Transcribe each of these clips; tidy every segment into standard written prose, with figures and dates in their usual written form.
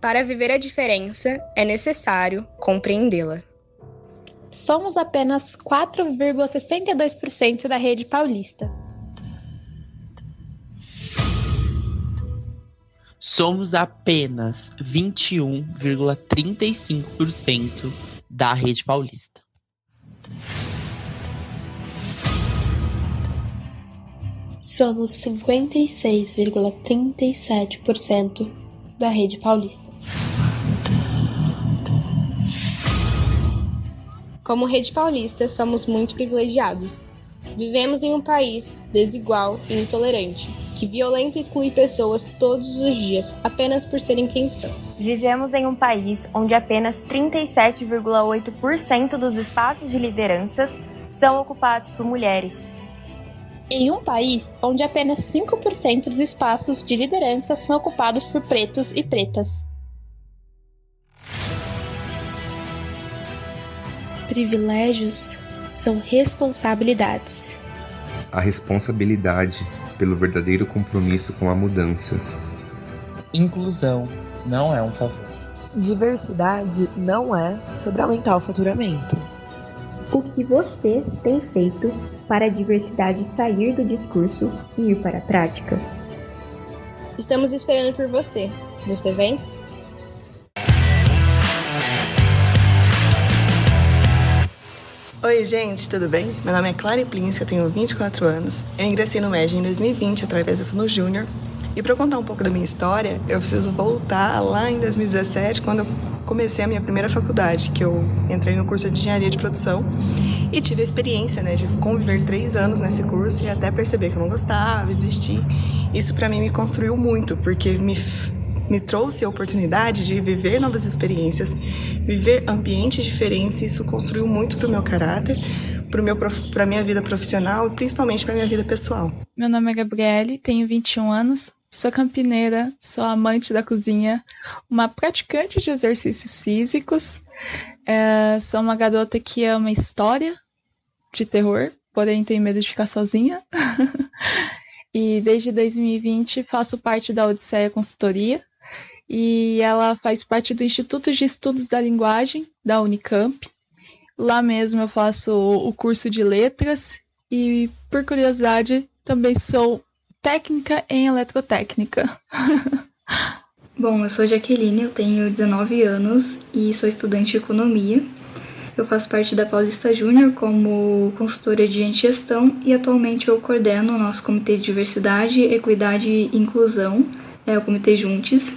Para viver a diferença, é necessário compreendê-la. Somos apenas 4,62% da rede paulista. Somos apenas 21,35% da rede paulista. Somos 56,37% da rede paulista. Como rede paulista, somos muito privilegiados. Vivemos em um país desigual e intolerante, que violenta e exclui pessoas todos os dias, apenas por serem quem são. Vivemos em um país onde apenas 37,8% dos espaços de lideranças são ocupados por mulheres. Em um país onde apenas 5% dos espaços de liderança são ocupados por pretos e pretas. Privilégios são responsabilidades. A responsabilidade pelo verdadeiro compromisso com a mudança. Inclusão não é um favor. Diversidade não é sobre aumentar o faturamento. O que você tem feito para a diversidade sair do discurso e ir para a prática? Estamos esperando por você. Você vem? Oi, gente, tudo bem? Meu nome é Clara Plinska, eu tenho 24 anos. Eu ingressei no MEG em 2020 através da Funo Júnior. E para contar um pouco da minha história, eu preciso voltar lá em 2017, quando eu comecei a minha primeira faculdade, que eu entrei no curso de Engenharia de Produção e tive a experiência, de conviver 3 anos nesse curso e até perceber que eu não gostava e desistir. Isso para mim me construiu muito, porque me trouxe a oportunidade de viver novas experiências, viver ambientes diferentes, e isso construiu muito para o meu caráter, para a minha vida profissional e principalmente para a minha vida pessoal. Meu nome é Gabriele, tenho 21 anos, sou campineira, sou amante da cozinha, uma praticante de exercícios físicos, sou uma garota que ama história de terror, porém tenho medo de ficar sozinha. E desde 2020 faço parte da Odisseia Consultoria, e ela faz parte do Instituto de Estudos da Linguagem, da Unicamp. Lá mesmo eu faço o curso de letras e, por curiosidade, também sou técnica em eletrotécnica. Bom, eu sou Jaqueline, eu tenho 19 anos e sou estudante de economia. Eu faço parte da Paulista Júnior como consultora de gestão e atualmente eu coordeno o nosso Comitê de Diversidade, Equidade e Inclusão, o Comitê Juntes.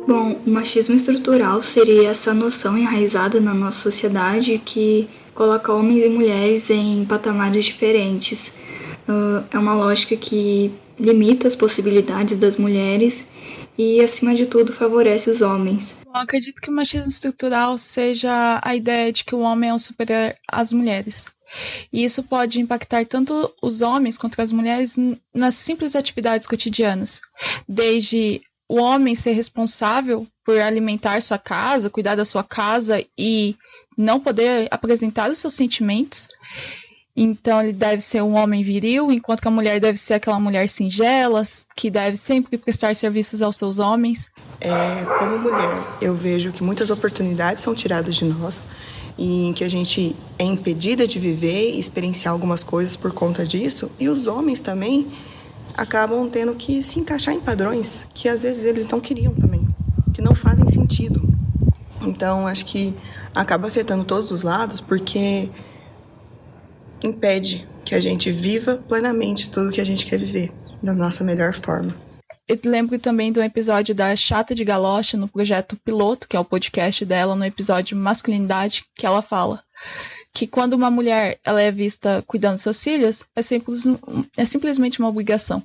Bom, o machismo estrutural seria essa noção enraizada na nossa sociedade que coloca homens e mulheres em patamares diferentes. É uma lógica que limita as possibilidades das mulheres e, acima de tudo, favorece os homens. Eu acredito que o machismo estrutural seja a ideia de que o homem é um superior às mulheres. E isso pode impactar tanto os homens quanto as mulheres nas simples atividades cotidianas. Desde o homem ser responsável por alimentar sua casa, cuidar da sua casa e não poder apresentar os seus sentimentos. Então ele deve ser um homem viril, enquanto que a mulher deve ser aquela mulher singela, que deve sempre prestar serviços aos seus homens. Como mulher, eu vejo que muitas oportunidades são tiradas de nós e em que a gente é impedida de viver e experienciar algumas coisas por conta disso. E os homens também acabam tendo que se encaixar em padrões que às vezes eles não queriam também, que não fazem sentido. Então acho que acaba afetando todos os lados porque impede que a gente viva plenamente tudo que a gente quer viver da nossa melhor forma. Eu lembro também do episódio da Chata de Galocha no projeto Piloto, que é o podcast dela, no episódio Masculinidade, que ela fala que quando uma mulher ela é vista cuidando dos seus filhos, é simplesmente uma obrigação.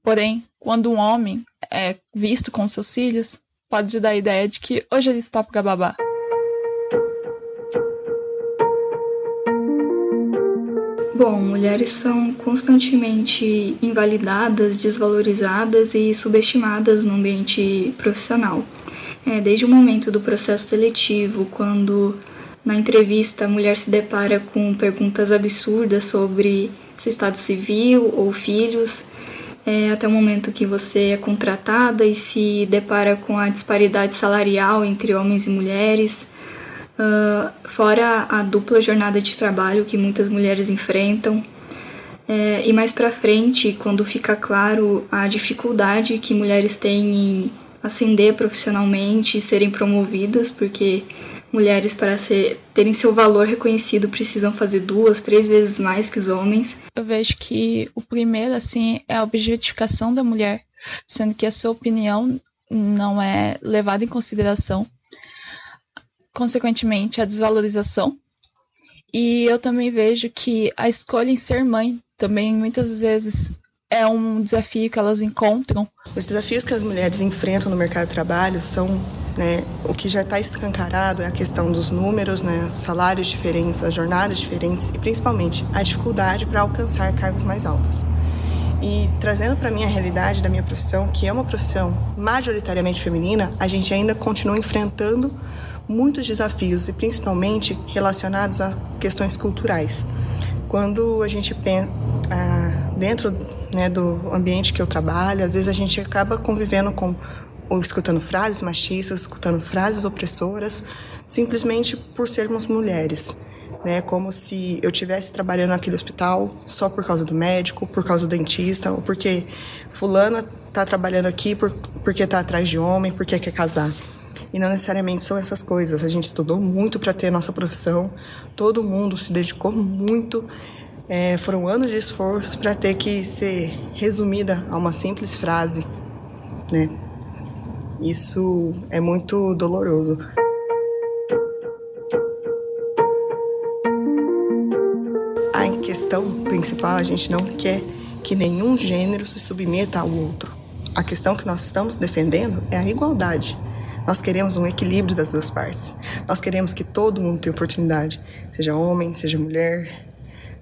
Porém, quando um homem é visto com seus filhos, pode dar a ideia de que hoje ele está para babá. Bom, mulheres são constantemente invalidadas, desvalorizadas e subestimadas no ambiente profissional. Desde o momento do processo seletivo, quando na entrevista a mulher se depara com perguntas absurdas sobre seu estado civil ou filhos, até o momento que você é contratada e se depara com a disparidade salarial entre homens e mulheres, fora a dupla jornada de trabalho que muitas mulheres enfrentam. E mais pra frente, quando fica claro a dificuldade que mulheres têm em ascender profissionalmente e serem promovidas, porque mulheres, para terem seu valor reconhecido, precisam fazer 2, 3 vezes mais que os homens. Eu vejo que o primeiro, assim, é a objetificação da mulher, sendo que a sua opinião não é levada em consideração. Consequentemente, a desvalorização. E eu também vejo que a escolha em ser mãe também, muitas vezes, é um desafio que elas encontram. Os desafios que as mulheres enfrentam no mercado de trabalho são, o que já está escancarado é a questão dos números, os salários diferentes, as jornadas diferentes e, principalmente, a dificuldade para alcançar cargos mais altos. E trazendo para mim a realidade da minha profissão, que é uma profissão majoritariamente feminina, a gente ainda continua enfrentando muitos desafios e principalmente relacionados a questões culturais. Quando a gente pensa dentro do ambiente que eu trabalho, às vezes a gente acaba convivendo ou escutando frases machistas, escutando frases opressoras, simplesmente por sermos mulheres. Como se eu estivesse trabalhando naquele hospital só por causa do médico, por causa do dentista, ou porque fulana está trabalhando aqui porque está atrás de homem, porque quer casar. E não necessariamente são essas coisas. A gente estudou muito para ter a nossa profissão, todo mundo se dedicou muito, foram anos de esforço para ter que ser resumida a uma simples frase, Isso é muito doloroso. A questão principal, a gente não quer que nenhum gênero se submeta ao outro. A questão que nós estamos defendendo é a igualdade. Nós queremos um equilíbrio das duas partes. Nós queremos que todo mundo tenha oportunidade, seja homem, seja mulher,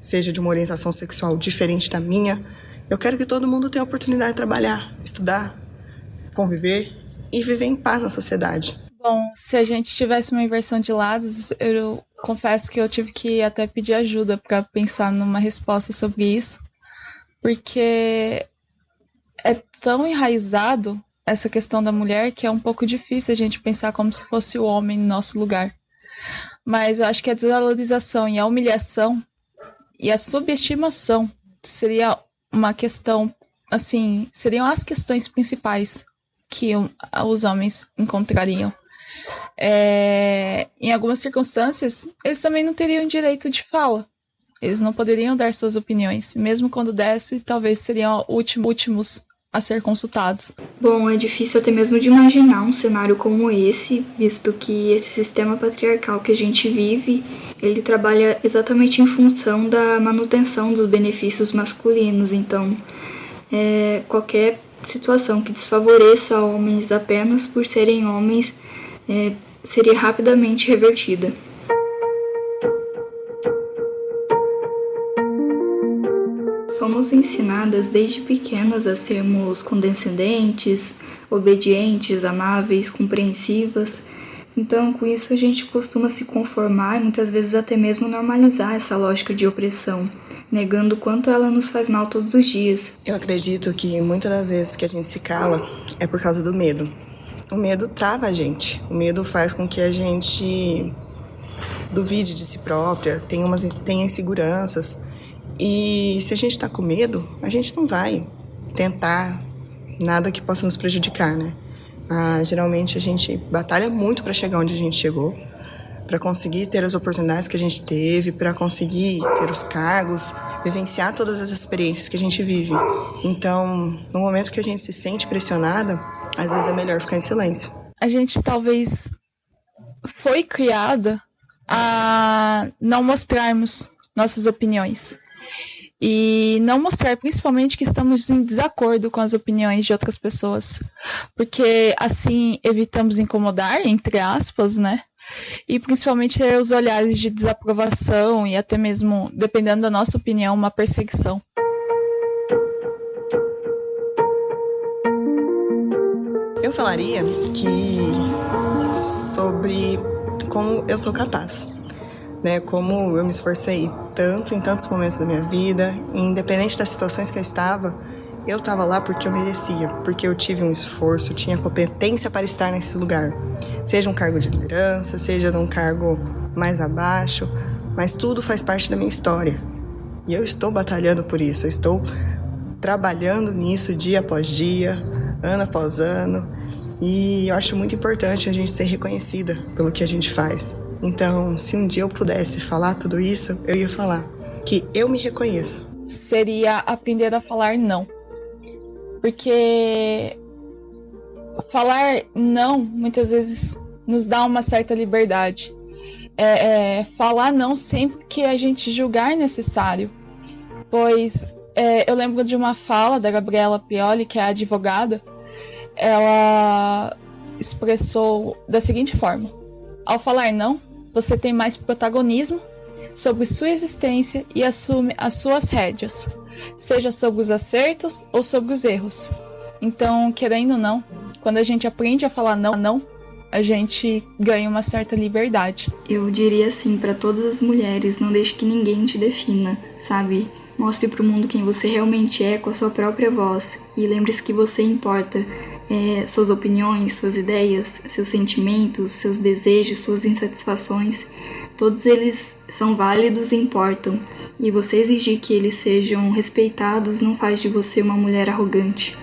seja de uma orientação sexual diferente da minha. Eu quero que todo mundo tenha a oportunidade de trabalhar, estudar, conviver e viver em paz na sociedade. Bom, se a gente tivesse uma inversão de lados, eu confesso que eu tive que até pedir ajuda para pensar numa resposta sobre isso, porque é tão enraizado essa questão da mulher que é um pouco difícil a gente pensar como se fosse o homem no nosso lugar. Mas eu acho que a desvalorização e a humilhação e a subestimação seria uma questão, assim, seriam as questões principais que os homens encontrariam. Em algumas circunstâncias, eles também não teriam direito de fala. Eles não poderiam dar suas opiniões. Mesmo quando desse, talvez seriam últimos a ser consultados. Bom, é difícil até mesmo de imaginar um cenário como esse, visto que esse sistema patriarcal que a gente vive, ele trabalha exatamente em função da manutenção dos benefícios masculinos. Então, qualquer situação que desfavoreça homens apenas por serem homens seria rapidamente revertida. Somos ensinadas desde pequenas a sermos condescendentes, obedientes, amáveis, compreensivas. Então, com isso, a gente costuma se conformar e muitas vezes até mesmo normalizar essa lógica de opressão, negando o quanto ela nos faz mal todos os dias. Eu acredito que muitas das vezes que a gente se cala é por causa do medo. O medo trava a gente. O medo faz com que a gente duvide de si própria, tenha inseguranças. E se a gente está com medo, a gente não vai tentar nada que possa nos prejudicar, geralmente a gente batalha muito para chegar onde a gente chegou, para conseguir ter as oportunidades que a gente teve, para conseguir ter os cargos, vivenciar todas as experiências que a gente vive. Então, no momento que a gente se sente pressionada, às vezes é melhor ficar em silêncio. A gente talvez foi criada a não mostrarmos nossas opiniões. E não mostrar, principalmente, que estamos em desacordo com as opiniões de outras pessoas. Porque, assim, evitamos incomodar, entre aspas, E, principalmente, ter os olhares de desaprovação e até mesmo, dependendo da nossa opinião, uma perseguição. Eu falaria sobre como eu sou capaz. Como eu me esforcei tanto em tantos momentos da minha vida, independente das situações que eu estava, eu estava lá porque eu merecia, porque eu tive um esforço, tinha competência para estar nesse lugar. Seja um cargo de liderança, seja num cargo mais abaixo, mas tudo faz parte da minha história. E eu estou batalhando por isso, eu estou trabalhando nisso dia após dia, ano após ano. E eu acho muito importante a gente ser reconhecida pelo que a gente faz. Então, se um dia eu pudesse falar tudo isso, eu ia falar que eu me reconheço. Seria aprender a falar não. Porque falar não, muitas vezes, nos dá uma certa liberdade. Falar não sempre que a gente julgar necessário. Pois eu lembro de uma fala da Gabriela Prioli, que é advogada. Ela expressou da seguinte forma: ao falar não, você tem mais protagonismo sobre sua existência e assume as suas rédeas, seja sobre os acertos ou sobre os erros. Então, querendo ou não, quando a gente aprende a falar não, a gente ganha uma certa liberdade. Eu diria assim para todas as mulheres: não deixe que ninguém te defina, sabe? Mostre pro mundo quem você realmente é com a sua própria voz. E lembre-se que você importa. Suas opiniões, suas ideias, seus sentimentos, seus desejos, suas insatisfações, todos eles são válidos e importam. E você exigir que eles sejam respeitados não faz de você uma mulher arrogante.